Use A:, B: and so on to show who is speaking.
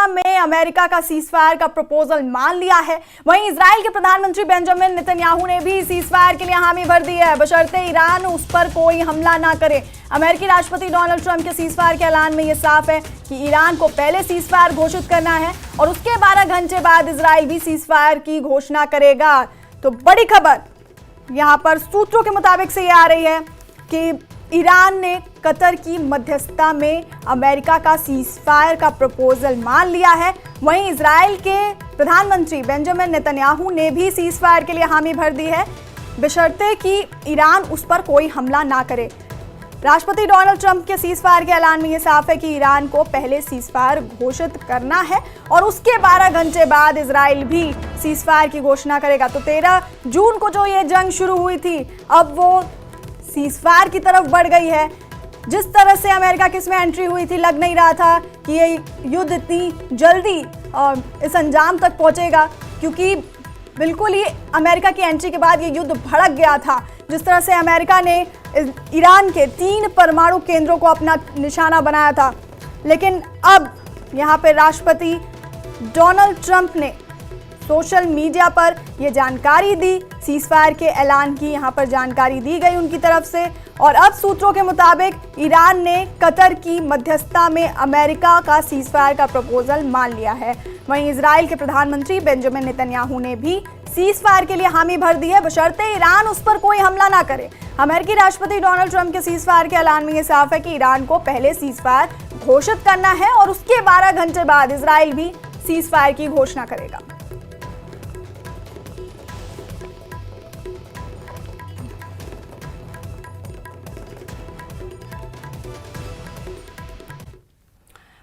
A: मध्यस्थता में अमेरिका का सीजफायर का प्रपोजल मान लिया है। वहीं इजराइल के प्रधानमंत्री बेंजामिन नेतन्याहू ने भी सीजफायर के लिए हामी भर दी है, बशर्ते ईरान उस पर कोई हमला ना करे। अमेरिकी राष्ट्रपति डोनाल्ड ट्रंप के सीजफायर के ऐलान में यह साफ है कि ईरान को पहले सीजफायर घोषित करना है और उसके 12 घंटे बाद इजराइल भी सीजफायर की घोषणा करेगा। तो बड़ी खबर यहां पर सूत्रों के मुताबिक से यह आ रही है कि ईरान ने कतर की मध्यस्थता में अमेरिका का सीजफायर का प्रपोजल मान लिया है। वहीं इजराइल के प्रधानमंत्री बेंजामिन नेतन्याहू ने भी सीजफायर के लिए हामी भर दी है, बशर्ते कि ईरान उस पर कोई हमला ना करे। राष्ट्रपति डोनाल्ड ट्रंप के सीजफायर के ऐलान में यह साफ है कि ईरान को पहले सीजफायर घोषित करना है और उसके 12 घंटे बाद इजराइल भी सीजफायर की घोषणा करेगा। तो 13 जून को जो ये जंग शुरू हुई थी, अब वो सीजफायर की तरफ बढ़ गई है। जिस तरह से अमेरिका की इसमें एंट्री हुई थी, लग नहीं रहा था कि ये युद्ध इतनी जल्दी इस अंजाम तक पहुंचेगा, क्योंकि बिल्कुल ही अमेरिका की एंट्री के बाद ये युद्ध भड़क गया था। जिस तरह से अमेरिका ने ईरान के 3 परमाणु केंद्रों को अपना निशाना बनाया था, लेकिन अब यहाँ पर राष्ट्रपति डोनाल्ड ट्रंप ने सोशल मीडिया पर यह जानकारी दी, सीजफायर के ऐलान की यहाँ पर जानकारी दी गई उनकी तरफ से। और अब सूत्रों के मुताबिक ईरान ने कतर की मध्यस्थता में अमेरिका का सीजफायर का प्रपोजल मान लिया है। वहीं इजराइल के प्रधानमंत्री बेंजामिन नेतन्याहू ने भी सीजफायर के लिए हामी भर दी है, बशर्ते ईरान उस पर कोई हमला ना करे। अमेरिकी राष्ट्रपति डोनाल्ड ट्रंप के सीजफायर के ऐलान में यह साफ है कि ईरान को पहले सीजफायर घोषित करना है और उसके 12 घंटे बाद इजराइल भी सीजफायर की घोषणा करेगा।